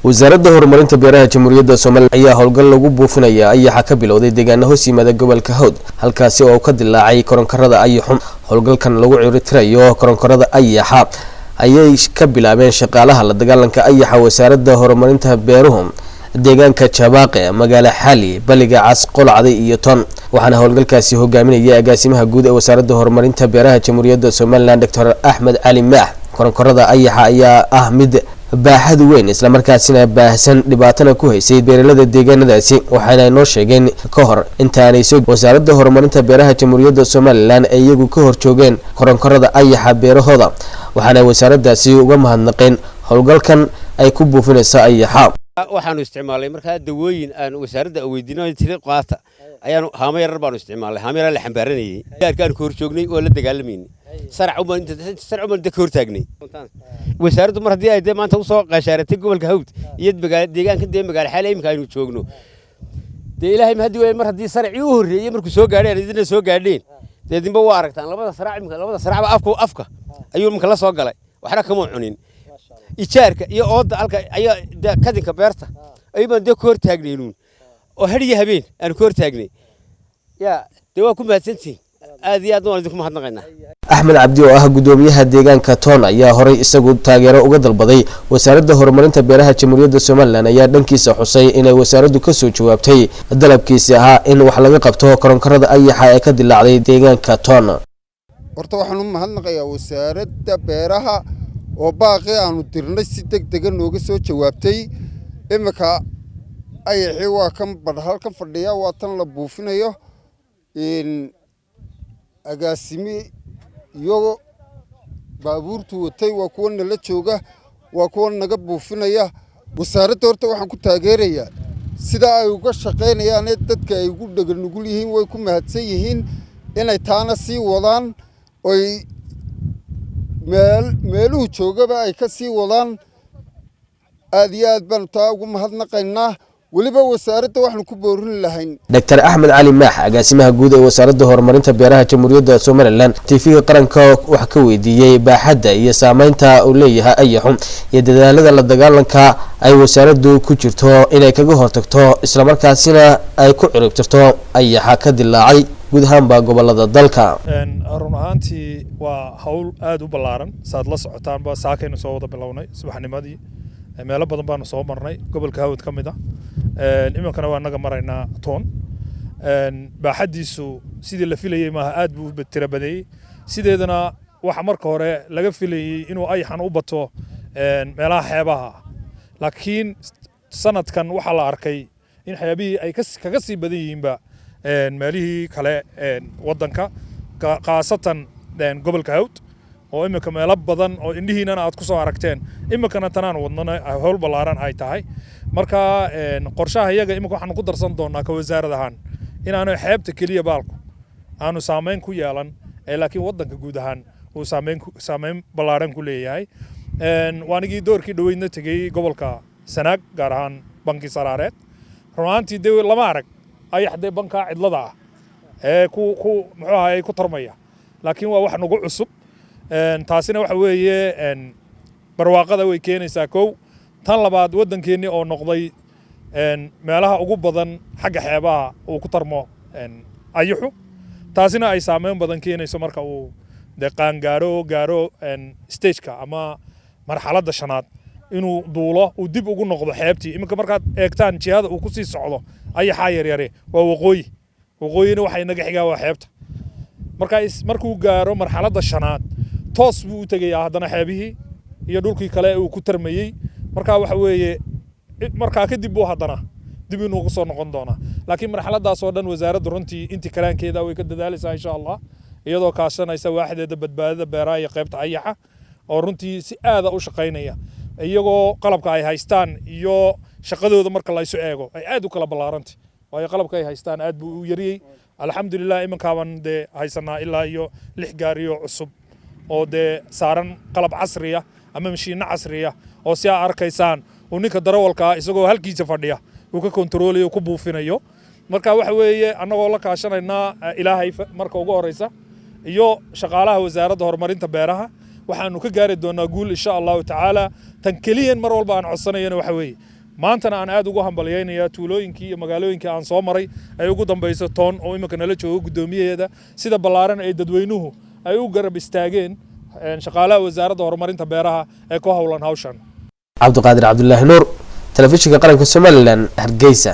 wasaaradda horumarinta beeraha jamhuuriyadda Soomaaliya ayaa howlgal lagu buufinaya ayaxa ka bilowday deegaano hoos yimaada gobolka Hawd halkaasi oo ka dilaacay koronkarada ayaxun howlgalkan lagu ciritirayo koronkarada ayaxa ayay ka bilaabeen shaqaalaha la dagaalanka ayaxa wasaaradda horumarinta beeruhu deegaanka Jabaaqe magaala Xali baliga cas qolcday iyo ton waxaana howlgalkaasi hogaaminaya agaasimaha guud ee wasaaradda horumarinta beeraha jamhuuriyadda Soomaaliya Dr. Ahmed Ali Maah koronkarada ayaxa ayaa ah mid baaxad weyn isla markaasina baahsan dhibaatana ku haysay beeralada deegaanadaasi waxaana noo sheegeen ka hor intaanay soo wasaaradda horumarinta beeraha jamhuuriyadda Soomaaliland ay iyagu ka hor joogeen koronkarada ayaxa beerahooda waxaana wasaaraddaasi uga mahadnaqeen howlgalkan ay ku buufinayso ayaxa waxaanu isticmaalay markaa dawooyin aan wasaaradda weydiinay tiri qaata ayaan haamo yar baanu isticmaalay haamo yar la xambaaranayay gaarkaan ka hor joognay oo la dagaalamayay sarc uma ka hor taagnay wasaaraddu mar hadii ay maanta u soo qashaaratay gobolka Hawd iyo deegaanka magaala Xali imka aynu joogno ilaahay ma hadii mar hadii sarci u horeeyay markuu soo gaadhay idina soo gaadheen deedinba waa aragtaan labada saracba afka ayuu imka la soo galay waxna kama cunin ijaarka iyo ooda halka ayaa kadinka beerta ayban ka hor taagnaynuun oo hadiye habeen aan ka hor taagnay waa ku mahadsantiin aad iyo aad waan idinku mahadnaqaynaa Ahmed Abdi oo ah gudoomiyaha deegaanka Toon ayaa horay isagu taageero uga dalbaday wasaaradda horumarinta beeraha jamhuuriyadda Soomaaliland ayaa dhankiisa xusay inay wasaaraddu ka soo jawaabtay dalabkiisa ahaa in wax laga qabto koronkarada ayaxa ee ka dilaacday deegaanka Toon horta waxaan u mahadnaqayaa wasaaradda beeraha oo baaqi aanu dirnay si degdeg ah nooga soo jawaabtay imika ayaxii waa kan halkan fadhiya waa tan la buufinayo agaasimi iyo baabuurtu watay waa kuwa nala jooga waa kuwa naga buufinaya wasaaradda horta waxaan ku taageerayaa sida ay uga shaqeynayaan dadka ay ugu dhagal nugul yihiin way ku mahadsan yihiin inay taana sii wadaan oy meeluhu joogaba ay ka sii wadaan aad iyo aad baan taa ugu mahadnaqaynaa waliba wasaaradda waxaan ku boorin lahayn Dr. Ahmed Ali Maah agaasimaha guud ee wasaaradda horumarinta beeraha jamhuuriyadda Soomaaliland TV qaranka wax ka weydiiyay baaxadda iyo saameynta uu leeyahay ayaxun iyo dadaalada la dagaalanka ay wasaaraddu ku jirto inay kaga hortagto isla markaasina ay ku ciribtirto ayaxa ka dilaacay guud ahaan gobolada dalka run ahaantii waa hawl aad u ballaaran saad la socotaan ba saakayna soo wada bilownay subaxnimadii meelo badan baanu soo marnay gobolka Hawd ka mid ah imankana waa naga maraynaa Toon baaxadiisu sidii la filayay maaha aad buu tira baday sideedana waxa marka hore laga filayay inuu ayaxan u bato meelaha xeebaha laakiin sanadkan waxa la arkay in xeebihii ay kaga sii badan yihiinba meelihii kale wadanka qaasatan gobolka Hawd oo imika meelo badan oo indhihiina aad ku soo aragteen imikana tanaan wadnana hawl ballaaran ay tahay marka qorshaha iyaga imika waxaan ku darsan doonaa ka wasaarad ahaan inaanu xeebta kaliya baalku aanu saameyn ku yeelan laakiin wadanka guud ahaan uu saameyn ballaaran ku leeyahay waanigii doorkii dhaweydna tagay gobolka Sanaag gaar ahaan banki Saraareed runaantii lama arag ayaxday banka cidlada ah muxuu ahaayay ku tarmaya laakiin waa wax nagu cusub taasina waxa weeye barwaaqada way keenaysaa kow tan labaad wadankeeni oo noqday meelaha ugu badan xagga xeebaha uu ku tarmo ayaxu taasina ay saameyn badan keenayso marka uu deeqaan gaaro stage-ka ama marxaladda shanaad inuu duulo uu dib ugu noqdo xeebtii iminka markaad eegtaan jihada uu ku sii socdo ayaxa yaryare waa waqooyina waxay naga xigaa waa xeebta markuu gaaro marxaladda shanaad toos buu u tagayaa haddana xeebihii iyo dhulkii kale uu ku tarmayay marka waxa weeye markaa kadib buu haddana dib inuu soo noqon doonaa laakiin marxaladaas oo dhan wasaaraddu runtii intii karaankeeda way ka dadaalaysaa insha Allah iyadoo kaashanaysa waaxdeeda badbaadada beeraha iyo qaybta ayaxa oo runtii si aad u shaqeynaya iyagoo qalabka ay haystaan iyo shaqadooda marka la isu eego ay aad u kala ballaarantay waayo qalabka ay haystaan aad buu u yariyay alxamdulillah imankaaban haysanaa ilaa iyo 6 gaariyo cusub oo saaran qalab casri ah ama mashiino casri ah oo si aad arkaysaan uu ninka darawalka isagoo halkiisa fadhiya uu ka kontroolayo ku buufinayo marka waxa weeye annagoo la kaashanayna ilaahay marka ugu horeysa iyo shaqaalaha wasaaradda horumarinta beeraha waxaanu ka gaari doonaa guul insha Allah taala tan kaliyan mar walba aan codsanayna waxa weeye maantana aan aad ugu hambalyeynaya tuulooyinkii iyo magaalooyinkii aan soo maray ay ugu dambayso Toon oo imika nala joogo gudoomiyaheeda sida ballaaran ay dadweynuhu ay u garab istaageen shaqaalaha wasaaradda horumarinta beeraha ee ku hawlan hawshan. Cabdiqaadir Cabdullaahi Nuur, telefishinka qaranka Somaliland, Hargeysa.